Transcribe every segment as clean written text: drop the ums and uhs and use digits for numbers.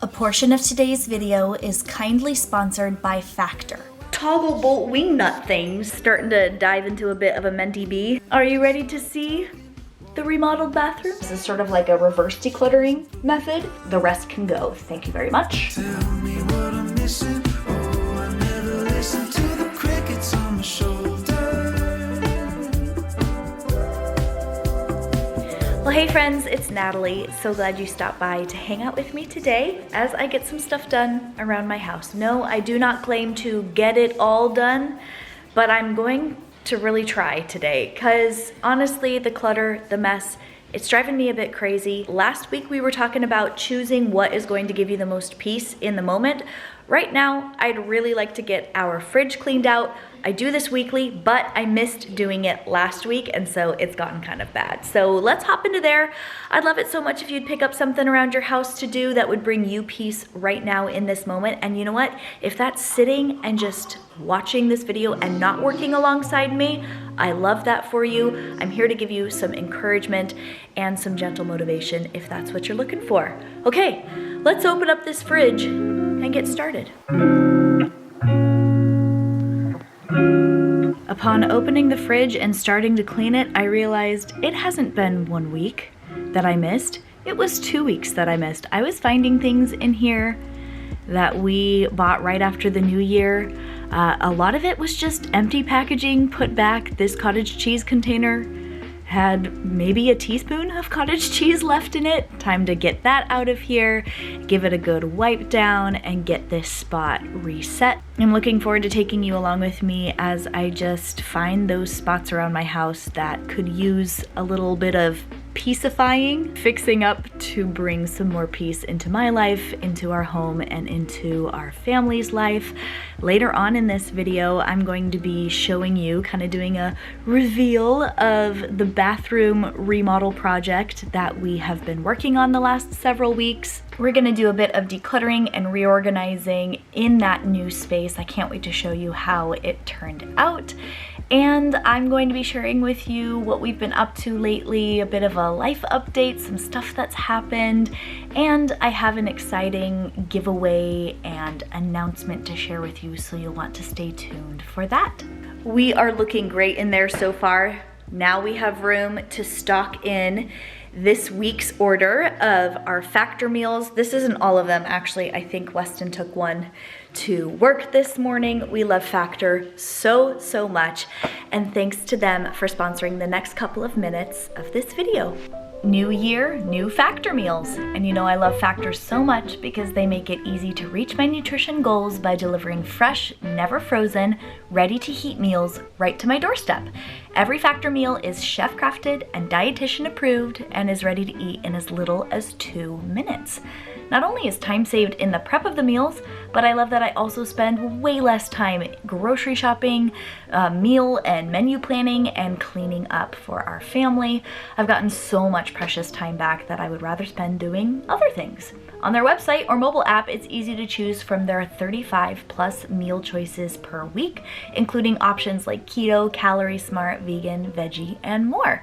A portion of today's video is kindly sponsored by Factor. Toggle bolt wing nut things. Starting to dive into a bit of a mentee bee. Are you ready to see the remodeled bathroom? This is sort of like a reverse decluttering method. The rest can go. Thank you very much. Tell me what I'm missing. Oh, I never listen to the crickets on my shoulder. Well, hey friends, it's Natalie. So glad you stopped by to hang out with me today as I get some stuff done around my house. No, I do not claim to get it all done, but I'm going to really try today because honestly, the clutter, the mess, it's driving me a bit crazy. Last week we were talking about choosing what is going to give you the most peace in the moment. Right now, I'd really like to get our fridge cleaned out. I do this weekly, but I missed doing it last week, and so it's gotten kind of bad. So let's hop into there. I'd love it so much if you'd pick up something around your house to do that would bring you peace right now in this moment. And you know what? If that's sitting and just watching this video and not working alongside me, I love that for you. I'm here to give you some encouragement and some gentle motivation if that's what you're looking for. Okay, let's open up this fridge and get started. Upon opening the fridge and starting to clean it, I realized it hasn't been 1 week that I missed. It was 2 weeks that I missed. I was finding things in here that we bought right after the new year. A lot of it was just empty packaging put back. This cottage cheese container had maybe a teaspoon of cottage cheese left in it. Time to get that out of here, give it a good wipe down, and get this spot reset. I'm looking forward to taking you along with me as I just find those spots around my house that could use a little bit of peacifying, fixing up to bring some more peace into my life, into our home, and into our family's life. Later on in this video, I'm going to be showing you, kind of doing a reveal of the bathroom remodel project that we have been working on the last several weeks. We're gonna do a bit of decluttering and reorganizing in that new space. I can't wait to show you how it turned out. And I'm going to be sharing with you what we've been up to lately, a bit of a life update, some stuff that's happened, and I have an exciting giveaway and announcement to share with you, so you'll want to stay tuned for that. We are looking great in there so far. Now we have room to stock in this week's order of our Factor meals. This isn't all of them, actually. I think Weston took one to work this morning. We love Factor so much, and thanks to them for sponsoring the next couple of minutes of this video. New year, new Factor meals. And you know I love Factor so much because they make it easy to reach my nutrition goals by delivering fresh, never frozen, ready to heat meals right to my doorstep. Every Factor meal is chef crafted and dietitian approved and is ready to eat in as little as 2 minutes. Not only is time saved in the prep of the meals, but I love that I also spend way less time grocery shopping, meal and menu planning, and cleaning up for our family. I've gotten so much precious time back that I would rather spend doing other things. On their website or mobile app, it's easy to choose from their 35+ meal choices per week, including options like keto, calorie smart, vegan, veggie, and more.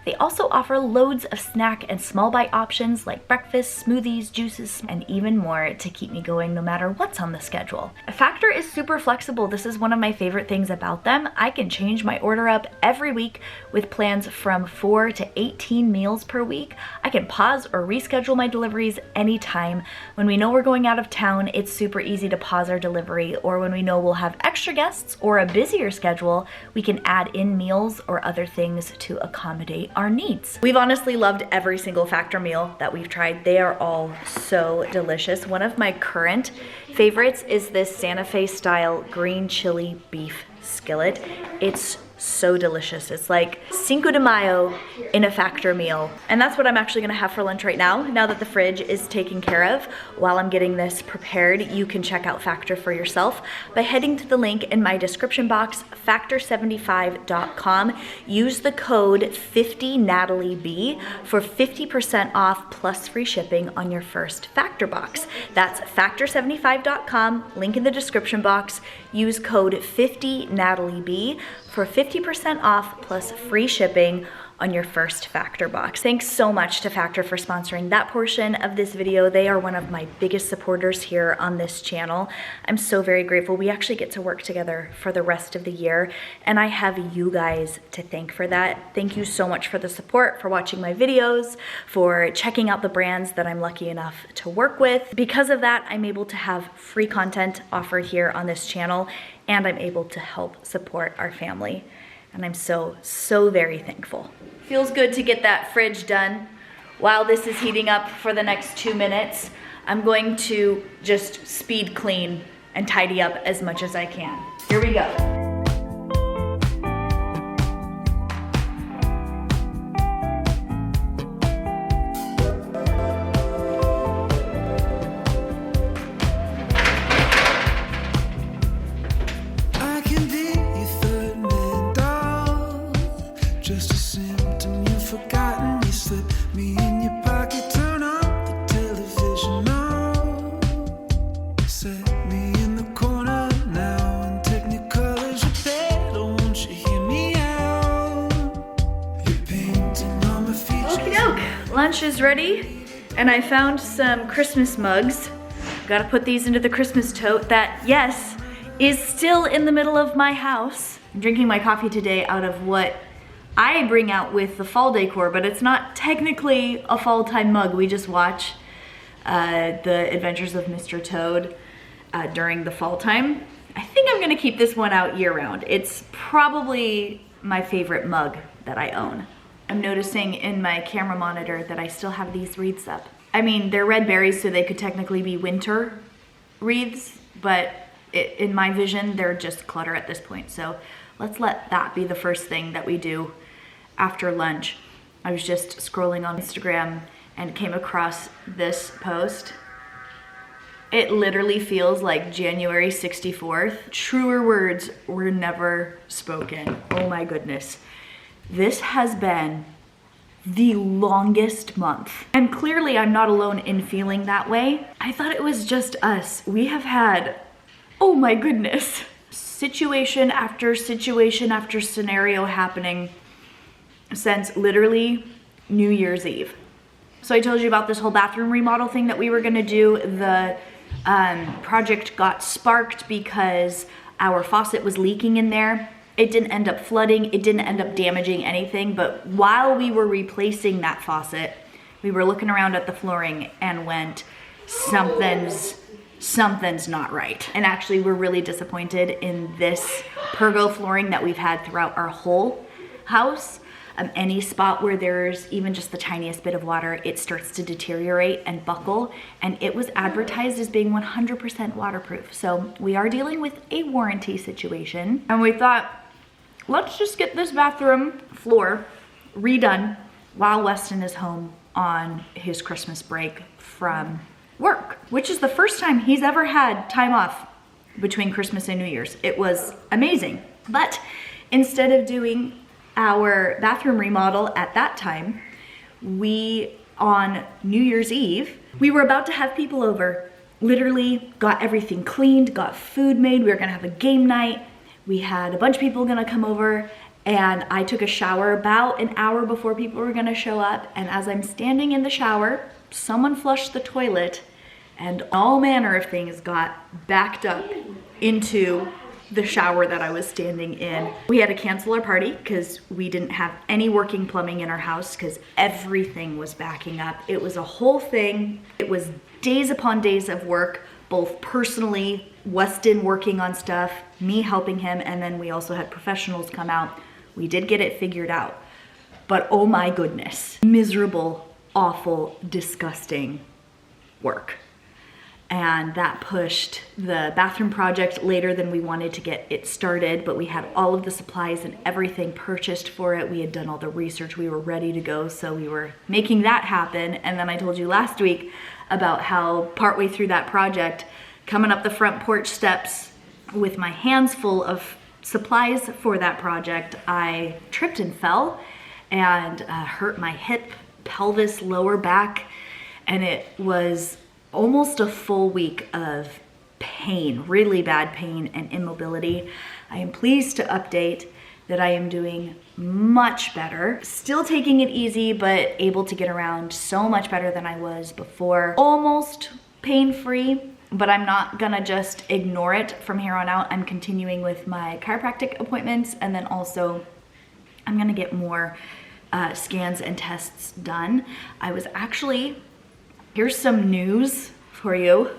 They also offer loads of snack and small bite options like breakfast, smoothies, juices, and even more to keep me going no matter what's on the schedule. Factor is super flexible. This is one of my favorite things about them. I can change my order up every week with plans from 4 to 18 meals per week. I can pause or reschedule my deliveries anytime. When we know we're going out of town, it's super easy to pause our delivery, or when we know we'll have extra guests or a busier schedule, we can add in meals or other things to accommodate our needs. We've honestly loved every single Factor meal that we've tried. They are all so delicious. One of my current favorites is this Santa Fe style green chili beef skillet. It's so delicious. It's like Cinco de Mayo in a Factor meal. And that's what I'm actually gonna have for lunch right now that the fridge is taken care of. While I'm getting this prepared, you can check out Factor for yourself by heading to the link in my description box, factor75.com. Use the code 50NatalieB for 50% off plus free shipping on your first Factor box. That's factor75.com, link in the description box. Use code 50NatalieB for 50% off plus free shipping on your first Factor box. Thanks so much to Factor for sponsoring that portion of this video. They are one of my biggest supporters here on this channel. I'm so very grateful. We actually get to work together for the rest of the year, and I have you guys to thank for that. Thank you so much for the support, for watching my videos, for checking out the brands that I'm lucky enough to work with. Because of that, I'm able to have free content offered here on this channel, and I'm able to help support our family. And I'm so very thankful. Feels good to get that fridge done. While this is heating up for the next 2 minutes, I'm going to just speed clean and tidy up as much as I can. Here we go. Lunch is ready, and I found some Christmas mugs. Gotta put these into the Christmas tote that, yes, is still in the middle of my house. I'm drinking my coffee today out of what I bring out with the fall decor, but it's not technically a fall time mug. We just watch the Adventures of Mr. Toad during the fall time. I think I'm gonna keep this one out year round. It's probably my favorite mug that I own. I'm noticing in my camera monitor that I still have these wreaths up. I mean, they're red berries, so they could technically be winter wreaths, but in my vision, they're just clutter at this point. So let's let that be the first thing that we do after lunch. I was just scrolling on Instagram and came across this post. It literally feels like January 64th. Truer words were never spoken. Oh my goodness. This has been the longest month. And clearly I'm not alone in feeling that way. I thought it was just us. We have had, oh my goodness, situation after scenario happening since literally New Year's Eve. So I told you about this whole bathroom remodel thing that we were gonna do. The project got sparked because our faucet was leaking in there. It didn't end up flooding, it didn't end up damaging anything, but while we were replacing that faucet, we were looking around at the flooring and went, something's not right. And actually we're really disappointed in this pergo flooring that we've had throughout our whole house. Any spot where there's even just the tiniest bit of water, it starts to deteriorate and buckle, and it was advertised as being 100% waterproof. So we are dealing with a warranty situation, and we thought, let's just get this bathroom floor redone while Weston is home on his Christmas break from work, which is the first time he's ever had time off between Christmas and New Year's. It was amazing. But instead of doing our bathroom remodel at that time, we, on New Year's Eve, we were about to have people over, literally got everything cleaned, got food made, we were gonna have a game night. We had a bunch of people gonna come over, and I took a shower about an hour before people were gonna show up, and as I'm standing in the shower, someone flushed the toilet, and all manner of things got backed up into the shower that I was standing in. We had to cancel our party because we didn't have any working plumbing in our house because everything was backing up. It was a whole thing. It was days upon days of work, both personally, Weston working on stuff, me helping him, and then we also had professionals come out. We did get it figured out, but oh my goodness, miserable, awful, disgusting work. And that pushed the bathroom project later than we wanted to get it started, but we had all of the supplies and everything purchased for it. We had done all the research, we were ready to go, so we were making that happen. And then I told you last week about how partway through that project, coming up the front porch steps with my hands full of supplies for that project, I tripped and fell and hurt my hip, pelvis, lower back, and it was almost a full week of pain, really bad pain and immobility. I am pleased to update that I am doing much better. Still taking it easy, but able to get around so much better than I was before. Almost pain-free, but I'm not gonna just ignore it from here on out. I'm continuing with my chiropractic appointments, and then also I'm gonna get more scans and tests done. I was actually, here's some news for you.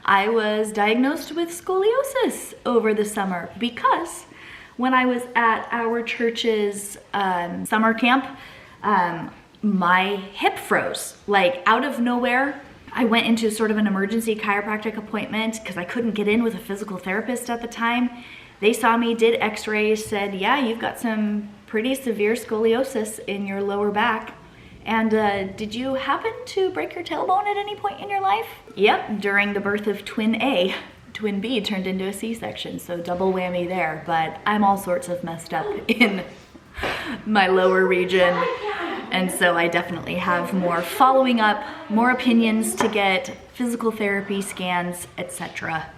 I was diagnosed with scoliosis over the summer because when I was at our church's summer camp, my hip froze, like out of nowhere. I went into sort of an emergency chiropractic appointment because I couldn't get in with a physical therapist at the time. They saw me, did x-rays, said, yeah, you've got some pretty severe scoliosis in your lower back. And did you happen to break your tailbone at any point in your life? Yep, during the birth of twin A. Twin B turned into a C-section, so double whammy there. But I'm all sorts of messed up in my lower region. And so I definitely have more following up, more opinions to get, physical therapy, scans, etc.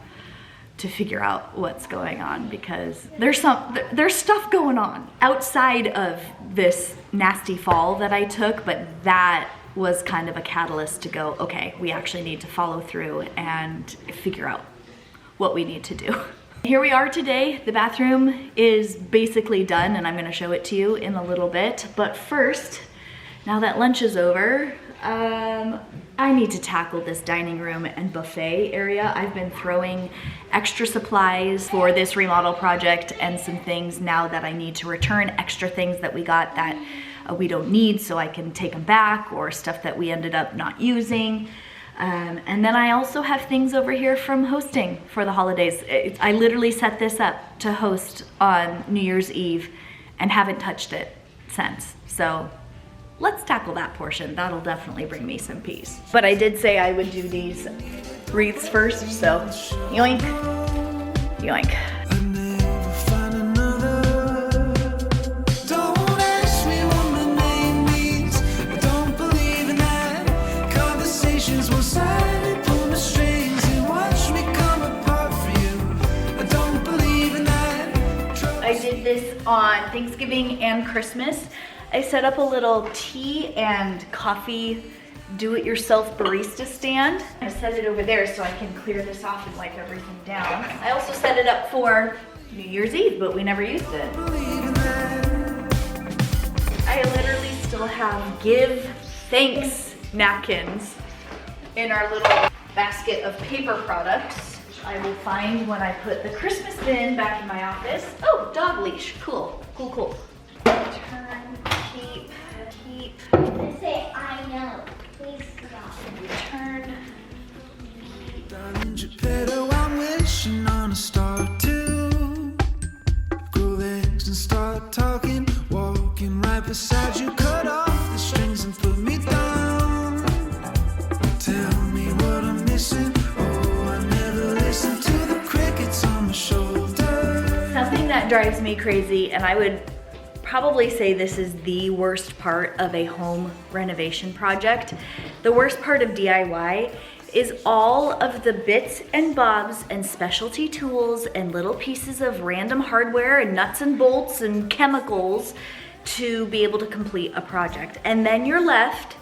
to figure out what's going on, because there's stuff going on outside of this nasty fall that I took, but that was kind of a catalyst to go, okay, we actually need to follow through and figure out what we need to do. Here we are today. The bathroom is basically done, and I'm gonna show it to you in a little bit. But first, now that lunch is over, I need to tackle this dining room and buffet area. I've been throwing extra supplies for this remodel project and some things now that I need to return, extra things that we got that we don't need, so I can take them back, or stuff that we ended up not using. And then I also have things over here from hosting for the holidays. I literally set this up to host on New Year's Eve and haven't touched it since. So let's tackle that portion. That'll definitely bring me some peace. But I did say I would do these wreaths first, so yoink, yoink. I did this on Thanksgiving and Christmas. I set up a little tea and coffee do-it-yourself barista stand. I set it over there so I can clear this off and wipe everything down. I also set it up for New Year's Eve, but we never used it. I literally still have give thanks napkins in our little basket of paper products. I will find when I put the Christmas bin back in my office. Oh, dog leash, cool, cool, cool. Turn, keep. Let's say I know. Please stop. Turn. I'm wishing on a star too. Grow legs and start talking. Walking right beside you. Cut off the strings and put me down. Tell me what I'm missing. Oh, I never listen to the crickets on my shoulder. Something that drives me crazy, and I would probably say this is the worst part of a home renovation project. The worst part of DIY is all of the bits and bobs and specialty tools and little pieces of random hardware and nuts and bolts and chemicals to be able to complete a project. And then you're left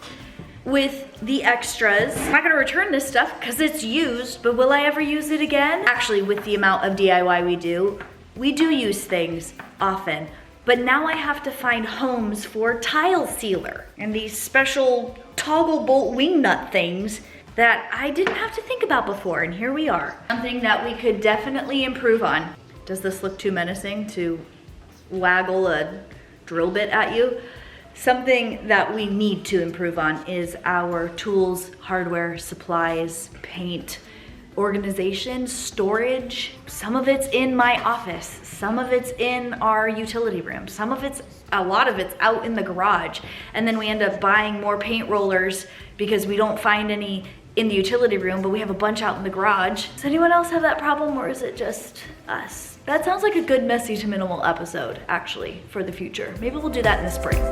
with the extras. I'm not gonna return this stuff because it's used, but will I ever use it again? Actually, with the amount of DIY we do use things often. But now I have to find homes for tile sealer and these special toggle bolt wing nut things that I didn't have to think about before, and here we are. Something that we could definitely improve on. Does this look too menacing to waggle a drill bit at you? Something that we need to improve on is our tools, hardware, supplies, paint, organization, storage. Some of it's in my office, some of it's in our utility room, a lot of it's out in the garage. And then we end up buying more paint rollers because we don't find any in the utility room, but we have a bunch out in the garage. Does anyone else have that problem, or is it just us? That sounds like a good messy to minimal episode, actually, for the future. Maybe we'll do that in the spring.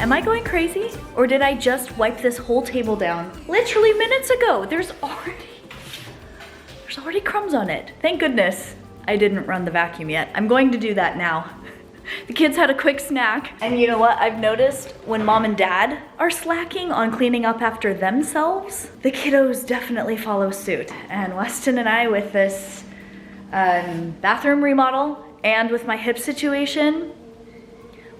Am I going crazy? Or did I just wipe this whole table down literally minutes ago? There's already crumbs on it. Thank goodness I didn't run the vacuum yet. I'm going to do that now. The kids had a quick snack. And you know what? I've noticed when mom and dad are slacking on cleaning up after themselves, the kiddos definitely follow suit. And Weston and I, with this bathroom remodel and with my hip situation,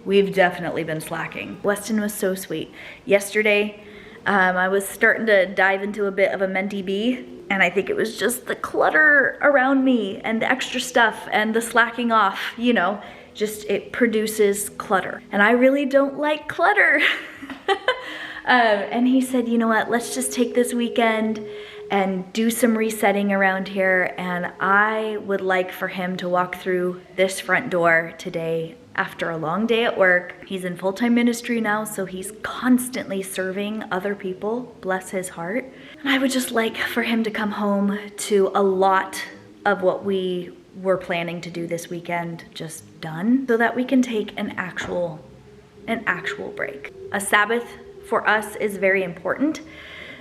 we've definitely been slacking. Weston was so sweet. Yesterday, I was starting to dive into a bit of a mentee bee, and I think it was just the clutter around me and the extra stuff and the slacking off, you know, just it produces clutter. And I really don't like clutter. And he said, you know what, let's just take this weekend and do some resetting around here. And I would like for him to walk through this front door today after a long day at work. He's in full-time ministry now, so he's constantly serving other people, bless his heart. And I would just like for him to come home to a lot of what we were planning to do this weekend just done, so that we can take an actual break. A Sabbath for us is very important.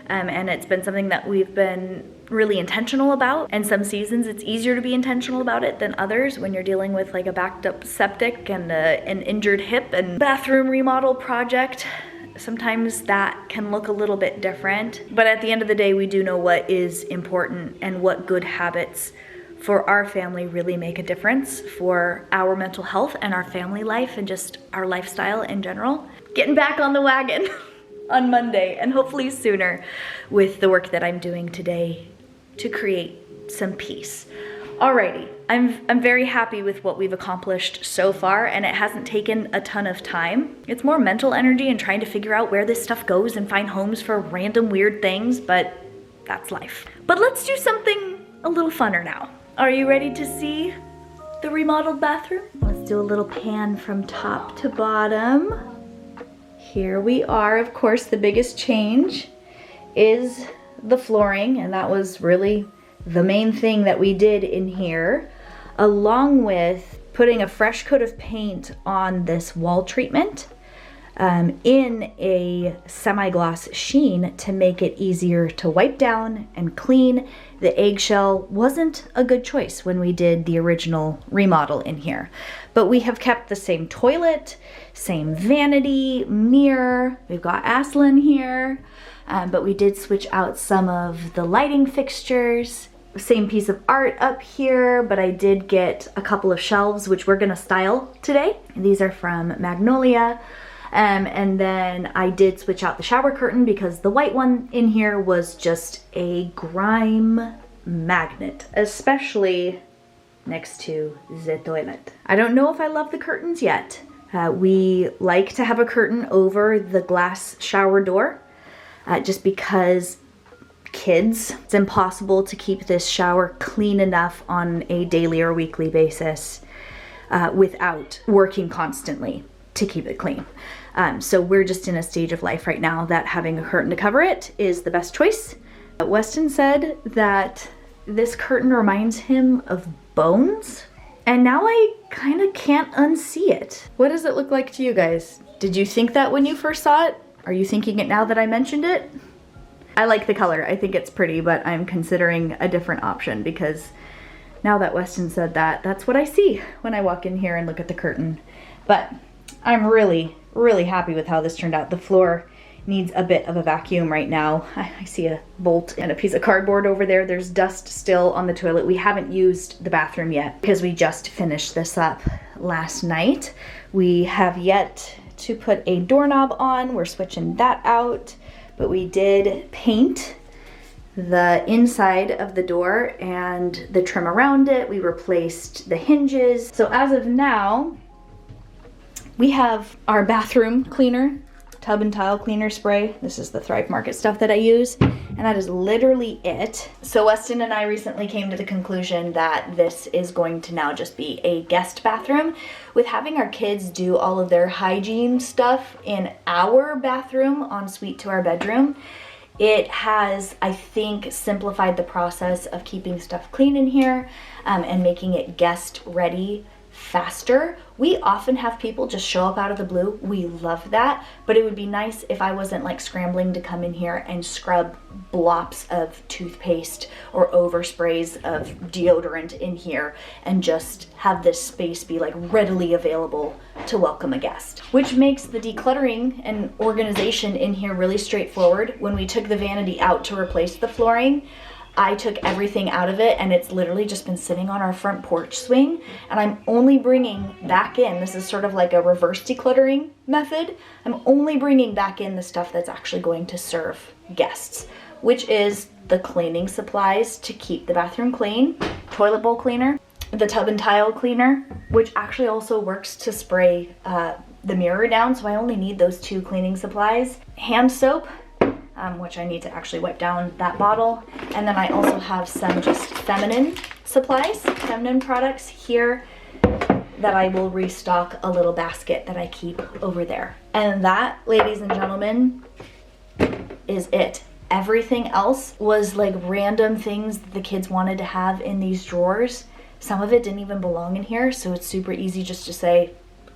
And it's been something that we've been really intentional about. And some seasons it's easier to be intentional about it than others when you're dealing with like a backed up septic and an injured hip and bathroom remodel project. Sometimes that can look a little bit different. But at the end of the day, we do know what is important and what good habits for our family really make a difference for our mental health and our family life and just our lifestyle in general. Getting back on the wagon on Monday, and hopefully sooner, with the work that I'm doing today to create some peace. Alrighty, I'm very happy with what we've accomplished so far, and it hasn't taken a ton of time. It's more mental energy and trying to figure out where this stuff goes and find homes for random weird things, but that's life. But let's do something a little funner now. Are you ready to see the remodeled bathroom? Let's do a little pan from top to bottom. Here we are. Of course, the biggest change is the flooring, and that was really the main thing that we did in here, along with putting a fresh coat of paint on this wall treatment in a semi-gloss sheen to make it easier to wipe down and clean. The eggshell wasn't a good choice when we did the original remodel in here, but we have kept the same toilet, same vanity, mirror. We've got Aslan here, but we did switch out some of the lighting fixtures. Same piece of art up here, but I did get a couple of shelves, which we're gonna style today. These are from Magnolia. And then I did switch out the shower curtain because the white one in here was just a grime magnet, especially next to the toilet. I don't know if I love the curtains yet. We like to have a curtain over the glass shower door just because kids, it's impossible to keep this shower clean enough on a daily or weekly basis without working constantly to keep it clean. So we're just in a stage of life right now that having a curtain to cover it is the best choice. Weston said that this curtain reminds him of bones, and now I kind of can't unsee it. What does it look like to you guys? Did you think that when you first saw it? Are you thinking it now that I mentioned it? I like the color. I think it's pretty, but I'm considering a different option because now that Weston said that, that's what I see when I walk in here and look at the curtain. But I'm really happy with how this turned out. The floor needs a bit of a vacuum right now. I see a bolt and a piece of cardboard over there. There's dust still on the toilet. We haven't used the bathroom yet because we just finished this up last night. We have yet to put a doorknob on. We're switching that out, but we did paint the inside of the door and the trim around it. We replaced the hinges. So as of now, we have our bathroom cleaner, tub and tile cleaner spray. This is the Thrive Market stuff that I use, and that is literally it. So Weston and I recently came to the conclusion that this is going to now just be a guest bathroom. With having our kids do all of their hygiene stuff in our bathroom en suite to our bedroom, it has, I think, simplified the process of keeping stuff clean in here and making it guest ready faster. We often have people just show up out of the blue. We love that, but it would be nice if I wasn't like scrambling to come in here and scrub blops of toothpaste or oversprays of deodorant in here and just have this space be like readily available to welcome a guest, which makes the decluttering and organization in here really straightforward. When we took the vanity out to replace the flooring, I took everything out of it and it's literally just been sitting on our front porch swing, and I'm only bringing back in, this is sort of like a reverse decluttering method, I'm only bringing back in the stuff that's actually going to serve guests, which is the cleaning supplies to keep the bathroom clean, toilet bowl cleaner, the tub and tile cleaner, which actually also works to spray the mirror down, so I only need those 2 cleaning supplies, hand soap, which I need to actually wipe down that bottle. And then I also have some just feminine supplies, feminine products here that I will restock a little basket that I keep over there. And that, ladies and gentlemen, is it. Everything else was like random things that the kids wanted to have in these drawers. Some of it didn't even belong in here, so it's super easy just to say,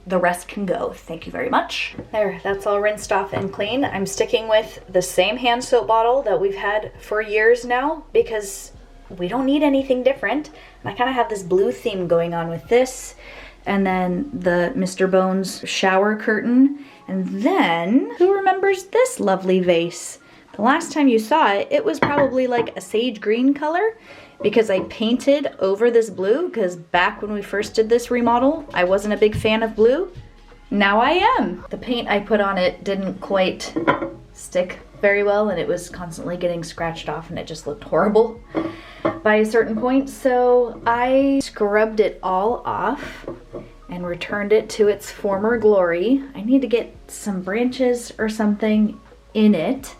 the rest can go. Thank you very much. There, that's all rinsed off and clean. I'm sticking with the same hand soap bottle that we've had for years now because we don't need anything different. And I kind of have this blue theme going on with this. And then the Mr. Bones shower curtain. And then, who remembers this lovely vase? The last time you saw it, it was probably like a sage green color, because I painted over this blue, because back when we first did this remodel, I wasn't a big fan of blue. Now I am. The paint I put on it didn't quite stick very well, and it was constantly getting scratched off, and it just looked horrible by a certain point. So I scrubbed it all off and returned it to its former glory. I need to get some branches or something in it.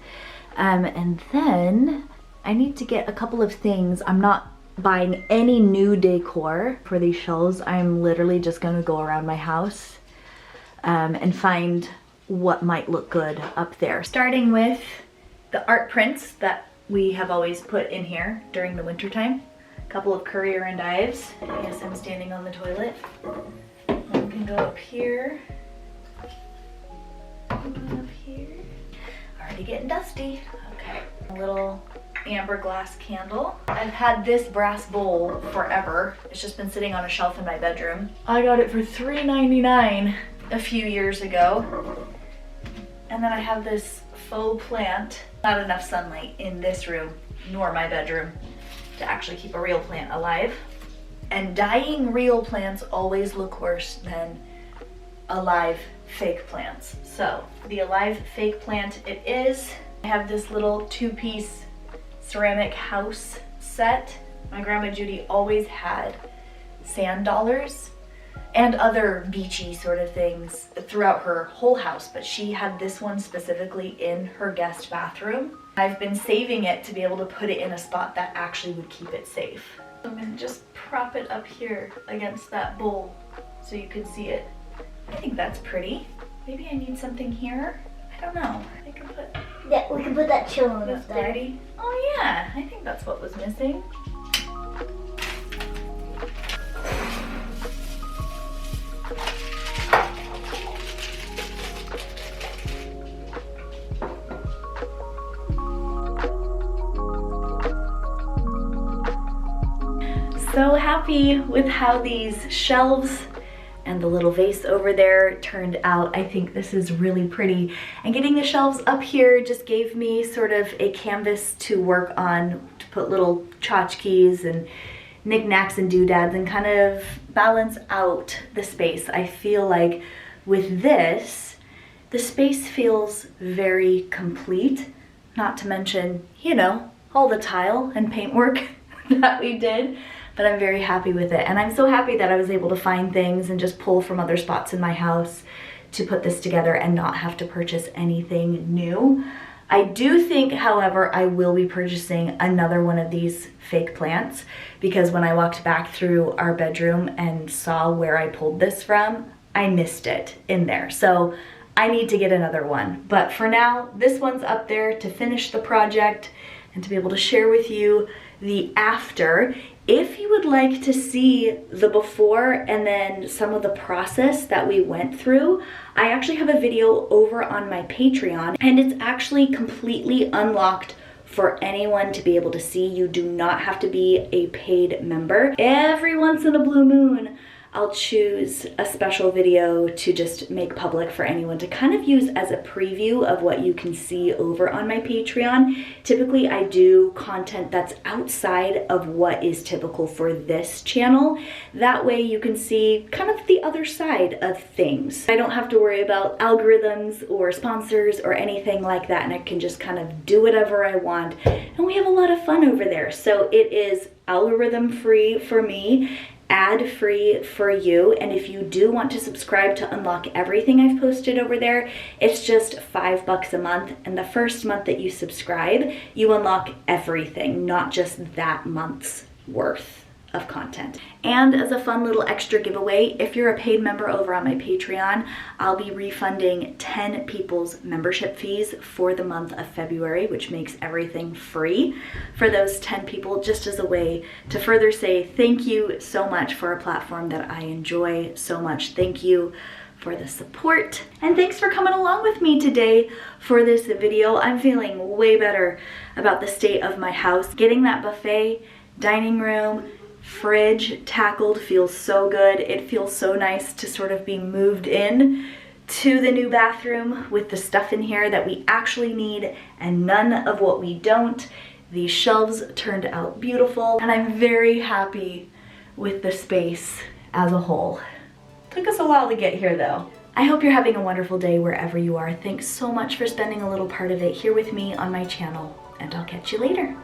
And then I need to get a couple of things. I'm not buying any new decor for these shelves. I'm literally just gonna go around my house and find what might look good up there. Starting with the art prints that we have always put in here during the winter time. A couple of Courier and Ives. Yes, I'm standing on the toilet. One can go up here. One up here. Already getting dusty. Okay. A little amber glass candle. I've had this brass bowl forever. It's just been sitting on a shelf in my bedroom. I got it for $3.99 a few years ago. And then I have this faux plant. Not enough sunlight in this room, nor my bedroom, to actually keep a real plant alive. And dying real plants always look worse than alive fake plants. So the alive fake plant it is. I have this little 2-piece ceramic house set. My grandma Judy always had sand dollars and other beachy sort of things throughout her whole house, but she had this one specifically in her guest bathroom. I've been saving it to be able to put it in a spot that actually would keep it safe. I'm gonna just prop it up here against that bowl so you can see it. I think that's pretty. Maybe I need something here. I don't know. I could put. Yeah, we can put that chillin' That's up there. pretty. Oh yeah, I think that's what was missing. So happy with how these shelves and the little vase over there turned out. I think this is really pretty. And getting the shelves up here just gave me sort of a canvas to work on, to put little tchotchkes and knickknacks and doodads and kind of balance out the space. I feel like with this, the space feels very complete, not to mention, you know, all the tile and paintwork that we did. But I'm very happy with it. And I'm so happy that I was able to find things and just pull from other spots in my house to put this together and not have to purchase anything new. I do think, however, I will be purchasing another one of these fake plants, because when I walked back through our bedroom and saw where I pulled this from, I missed it in there. So I need to get another one. But for now, this one's up there to finish the project and to be able to share with you the after. If you would like to see the before and then some of the process that we went through, I actually have a video over on my Patreon, and it's actually completely unlocked for anyone to be able to see. You do not have to be a paid member. Every once in a blue moon, I'll choose a special video to just make public for anyone to kind of use as a preview of what you can see over on my Patreon. Typically, I do content that's outside of what is typical for this channel. That way you can see kind of the other side of things. I don't have to worry about algorithms or sponsors or anything like that, and I can just kind of do whatever I want. And we have a lot of fun over there. So it is algorithm free for me, ad-free for you, and if you do want to subscribe to unlock everything I've posted over there, it's just $5 a month, and the first month that you subscribe, you unlock everything, not just that month's worth of content. And as a fun little extra giveaway, if you're a paid member over on my Patreon, I'll be refunding 10 people's membership fees for the month of February, which makes everything free for those 10 people, just as a way to further say thank you so much for a platform that I enjoy so much. Thank you for the support, and thanks for coming along with me today for this video. I'm feeling way better about the state of my house. Getting that buffet, dining room, fridge tackled feels so good. It feels so nice to sort of be moved in to the new bathroom with the stuff in here that we actually need and none of what we don't. These shelves turned out beautiful, and I'm very happy with the space as a whole. Took us a while to get here though. I hope you're having a wonderful day wherever you are. Thanks so much for spending a little part of it here with me on my channel, and I'll catch you later.